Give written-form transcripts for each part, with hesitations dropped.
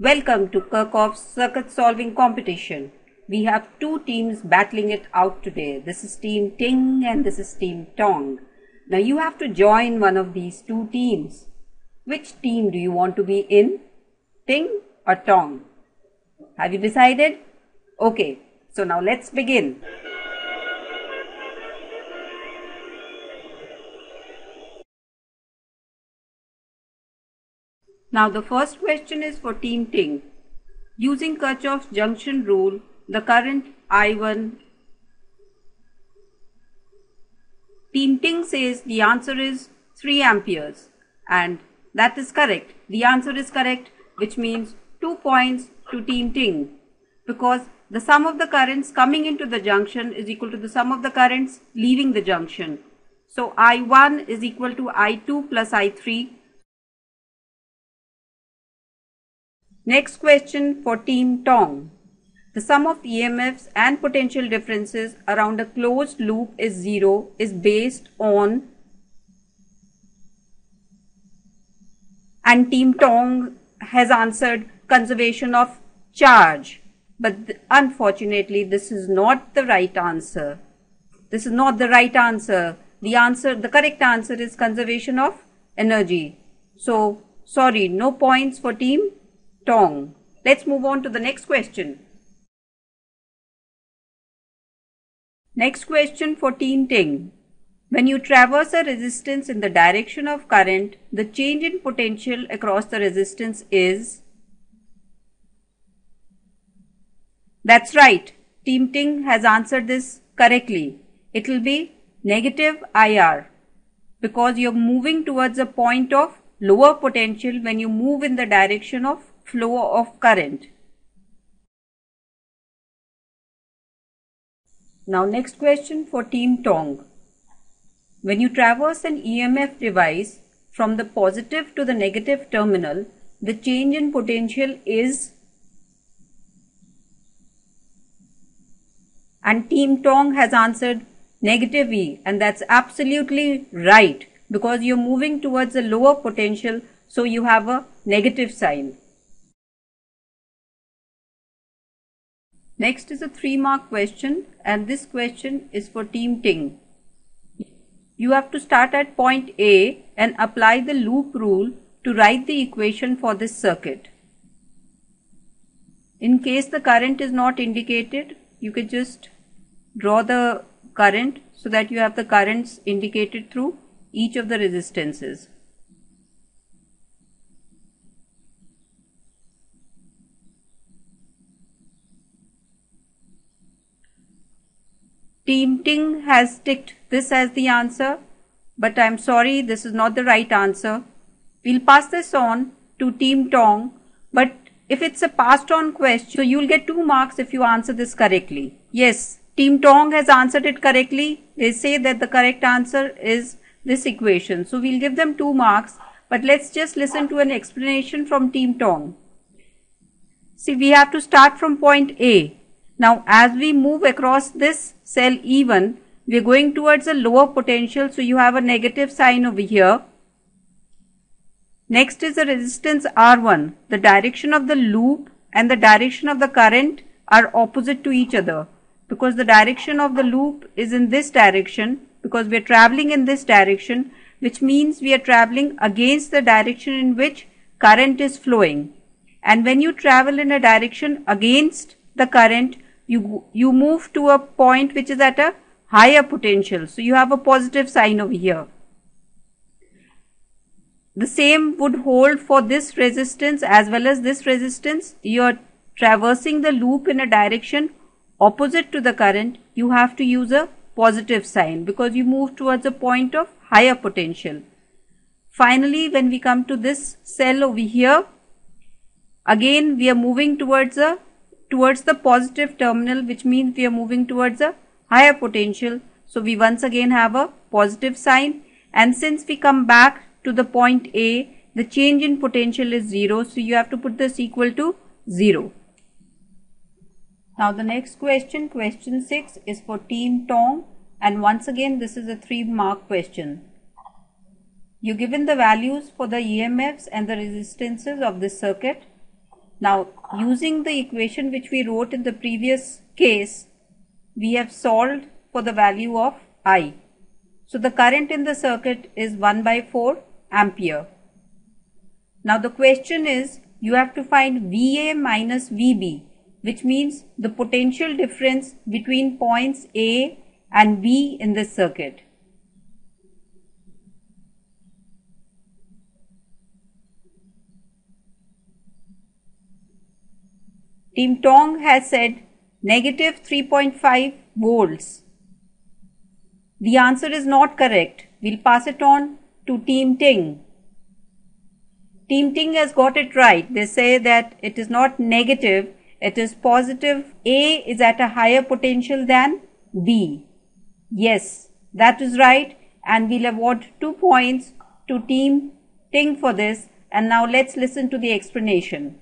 Welcome to Kirchhoff's circuit solving competition. We have two teams battling it out today. This is Team Ting and this is Team Tong. Now you have to join one of these two teams. Which team do you want to be in? Ting or Tong? Have you decided? Okay, so now let's begin. Now the first question is for Team Ting. Using Kirchhoff's junction rule, the current I1. Team Ting says the answer is 3 amperes and that is correct. The answer is correct, which means 2 points to Team Ting, because the sum of the currents coming into the junction is equal to the sum of the currents leaving the junction. So I1 is equal to I2 plus I3. Next question for Team Tong. The sum of EMFs and potential differences around a closed loop is 0 is based on, and Team Tong has answered conservation of charge. But unfortunately this is not the right answer. This is not the right answer. The correct answer is conservation of energy. So sorry, no points for Team Tong. Let's move on to the next question. Next question for Team Ting. When you traverse a resistance in the direction of current, the change in potential across the resistance is? That's right. Team Ting has answered this correctly. It will be negative IR, because you're moving towards a point of lower potential when you move in the direction of flow of current. Now next question for Team Tong. When you traverse an EMF device from the positive to the negative terminal, the change in potential is? And Team Tong has answered negative E, and that's absolutely right, because you're moving towards a lower potential, so you have a negative sign. Next is a 3-mark question, and this question is for Team Ting. You have to start at point A and apply the loop rule to write the equation for this circuit. In case the current is not indicated, you can just draw the current so that you have the currents indicated through each of the resistances. Team Ting has ticked this as the answer, but I'm sorry, this is not the right answer. We'll pass this on to Team Tong, but if it's a passed on question, so you'll get 2 marks if you answer this correctly. Yes, Team Tong has answered it correctly. They say that the correct answer is this equation. So we'll give them 2 marks, but let's just listen to an explanation from Team Tong. See, we have to start from point A. Now as we move across this cell E1, we are going towards a lower potential, so you have a negative sign over here. Next is the resistance R1. The direction of the loop and the direction of the current are opposite to each other, because the direction of the loop is in this direction, because we are traveling in this direction, which means we are traveling against the direction in which current is flowing. And when you travel in a direction against the current, you move to a point which is at a higher potential. So you have a positive sign over here. The same would hold for this resistance as well as this resistance. You are traversing the loop in a direction opposite to the current. You have to use a positive sign because you move towards a point of higher potential. Finally, when we come to this cell over here, again we are moving towards the positive terminal, which means we are moving towards a higher potential. So we once again have a positive sign, and since we come back to the point A, the change in potential is 0, so you have to put this equal to 0. Now the next question, question 6, is for Team Tong, and once again this is a 3-mark question. You're given the values for the EMFs and the resistances of this circuit. Now, using the equation which we wrote in the previous case, we have solved for the value of I. So, the current in the circuit is 1/4 ampere. Now, the question is, you have to find VA minus VB, which means the potential difference between points A and B in this circuit. Team Tong has said negative 3.5 volts. The answer is not correct. We'll pass it on to Team Ting. Team Ting has got it right. They say that it is not negative, it is positive. A is at a higher potential than B. Yes, that is right, and we'll award 2 points to Team Ting for this. And now let's listen to the explanation.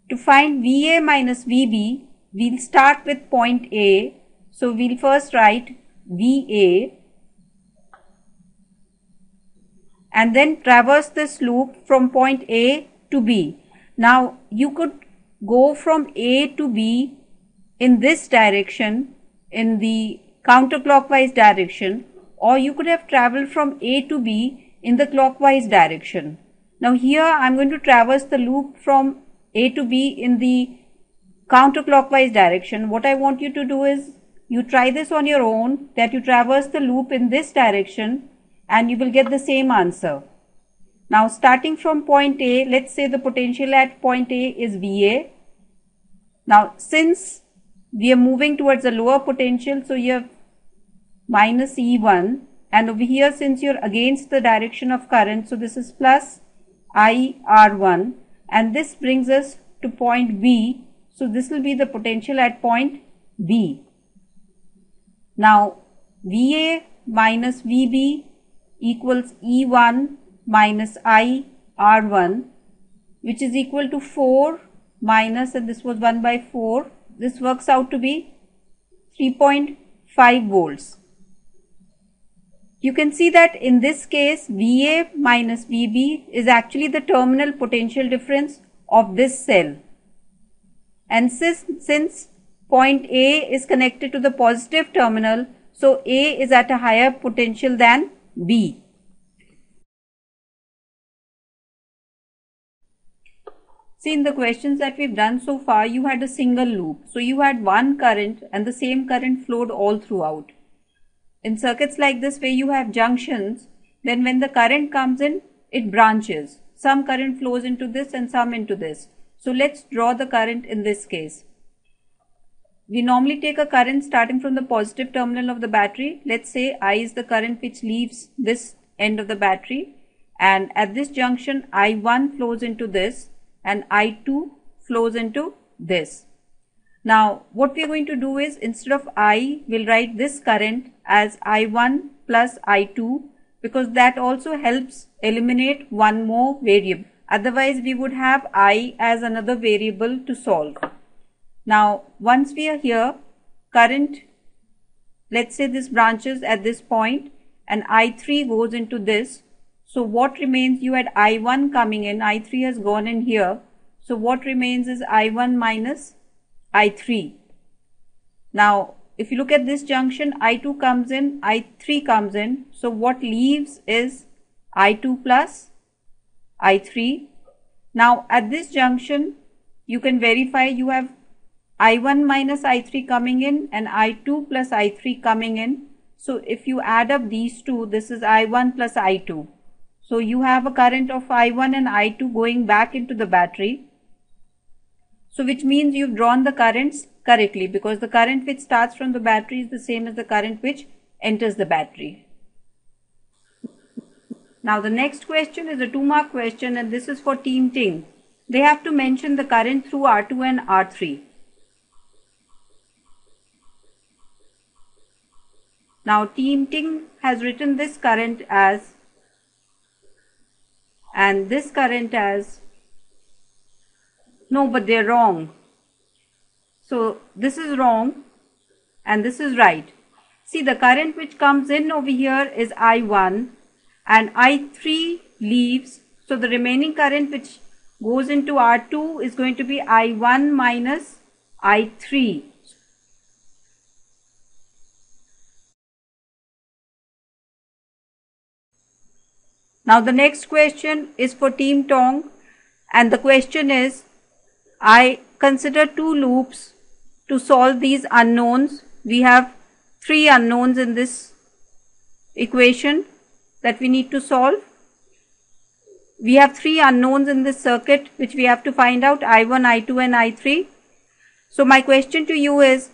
To find VA minus VB, we'll start with point A. So we'll first write VA and then traverse this loop from point A to B. Now you could go from A to B in this direction, in the counterclockwise direction, or you could have traveled from A to B in the clockwise direction. Now here I am going to traverse the loop from A to B in the counterclockwise direction. What I want you to do is, you try this on your own, that you traverse the loop in this direction and you will get the same answer. Now starting from point A, let's say the potential at point A is VA. Now since we are moving towards a lower potential, so you have minus E1, and over here since you're against the direction of current, so this is plus IR1, and this brings us to point B. So this will be the potential at point B. Now VA minus VB equals E1 minus IR1, which is equal to 4 minus, and this was 1/4. This works out to be 3.5 volts. You can see that in this case VA minus VB is actually the terminal potential difference of this cell. And since point A is connected to the positive terminal, so A is at a higher potential than B. See, in the questions that we've done so far, you had a single loop. So you had one current and the same current flowed all throughout. In circuits like this where you have junctions, then when the current comes in, it branches. Some current flows into this and some into this. So let's draw the current in this case. We normally take a current starting from the positive terminal of the battery. Let's say I is the current which leaves this end of the battery, and at this junction I1 flows into this and I2 flows into this. Now what we are going to do is, instead of I, we'll write this current as I1 plus I2, because that also helps eliminate one more variable. Otherwise we would have I as another variable to solve. Now once we are here, current, let's say this branches at this point and I3 goes into this. So what remains, you had I1 coming in, I3 has gone in here. So what remains is I1 minus I3. Now if you look at this junction, I2 comes in, I3 comes in. So what leaves is I2 plus I3. Now at this junction, you can verify you have I1 minus I3 coming in and I2 plus I3 coming in. So if you add up these two, this is I1 plus I2. So you have a current of I1 and I2 going back into the battery. So which means you've drawn the currents correctly, because the current which starts from the battery is the same as the current which enters the battery. Now the next question is a 2-mark question, and this is for Team Ting. They have to mention the current through R2 and R3. Now Team Ting has written this current as, and this current as, no, but they're wrong. So this is wrong and this is right. See, the current which comes in over here is I1 and I3 leaves. So the remaining current which goes into R2 is going to be I1 minus I3. Now the next question is for Team Tong, and the question is, I consider two loops to solve these unknowns. We have three unknowns in this equation that we need to solve. We have three unknowns in this circuit which we have to find out, I1, I2 and I3. So my question to you is,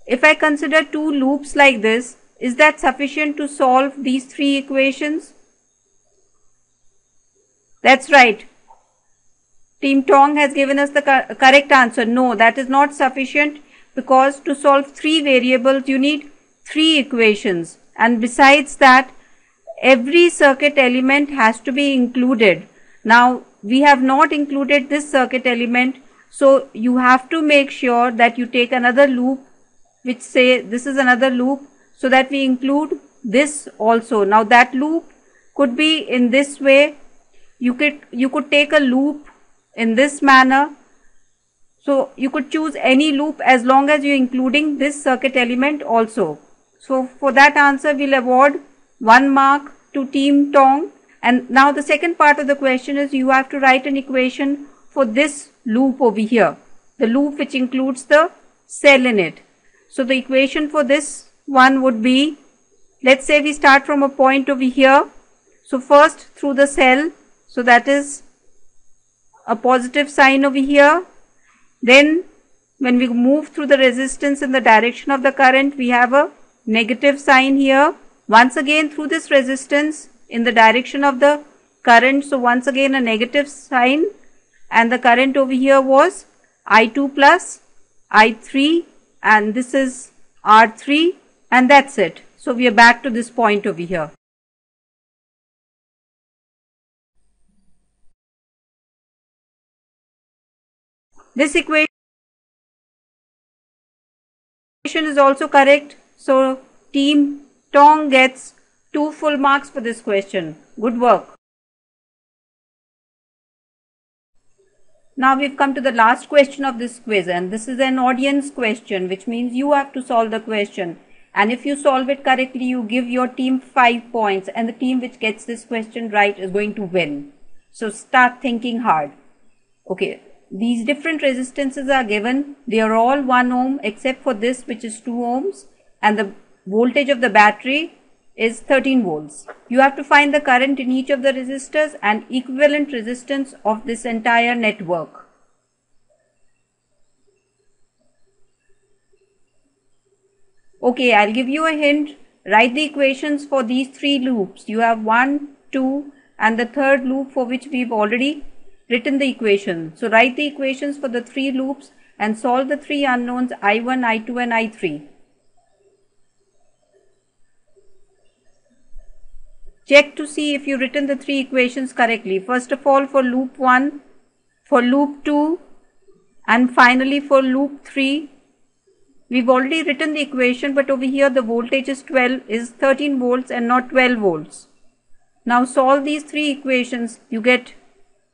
if I consider two loops like this, is that sufficient to solve these three equations? That's right. Team Tong has given us the correct answer. No, that is not sufficient, because to solve three variables you need three equations, and besides that every circuit element has to be included. Now we have not included this circuit element, so you have to make sure that you take another loop which say this is another loop, so that we include this also. Now that loop could be in this way. You could take a loop in this manner. So you could choose any loop as long as you're including this circuit element also. So for that answer we'll award 1 mark to Team Tong. And now the second part of the question is, you have to write an equation for this loop over here, the loop which includes the cell in it. So the equation for this one would be, let's say we start from a point over here. So first through the cell, so that is a positive sign over here. Then when we move through the resistance in the direction of the current, we have a negative sign here. Once again through this resistance in the direction of the current, so once again a negative sign, and the current over here was I2 plus I3, and this is R3, and that's it. So we are back to this point over here. This equation is also correct. So Team Tong gets 2 full marks for this question. Good work. Now we've come to the last question of this quiz, and this is an audience question, which means you have to solve the question. And if you solve it correctly, you give your team 5 points, and the team which gets this question right is going to win. So start thinking hard. Okay. These different resistances are given. They are all 1 ohm except for this, which is 2 ohms, and the voltage of the battery is 13 volts. You have to find the current in each of the resistors and equivalent resistance of this entire network. Okay, I'll give you a hint. Write the equations for these 3 loops. You have 1, 2 and the third loop, for which we've already written the equation. So write the equations for the 3 loops and solve the 3 unknowns I1, I2 and I3. Check to see if you've written the 3 equations correctly. First of all for loop 1, for loop 2 and finally for loop 3. We've already written the equation, but over here the voltage is 13 volts and not 12 volts. Now solve these 3 equations. You get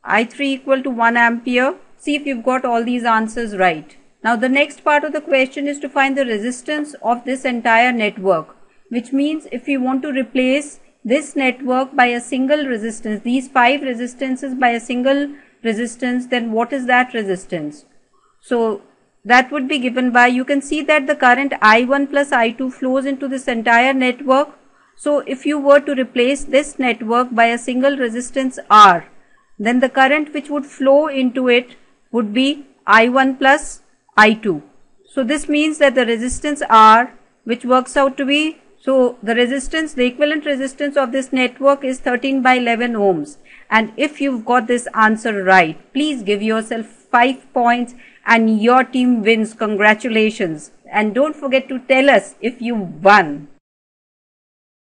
I3 equal to 1 ampere. See if you've got all these answers right. Now the next part of the question is to find the resistance of this entire network, which means if we want to replace this network by a single resistance, these 5 resistances by a single resistance, then what is that resistance? So that would be given by, you can see that the current I1 plus I2 flows into this entire network. So if you were to replace this network by a single resistance R, then the current which would flow into it would be I1 plus I2. So this means that the resistance R, which works out to be, so the resistance, the equivalent resistance of this network is 13 by 11 ohms. And if you've got this answer right, please give yourself 5 points and your team wins. Congratulations. And don't forget to tell us if you won.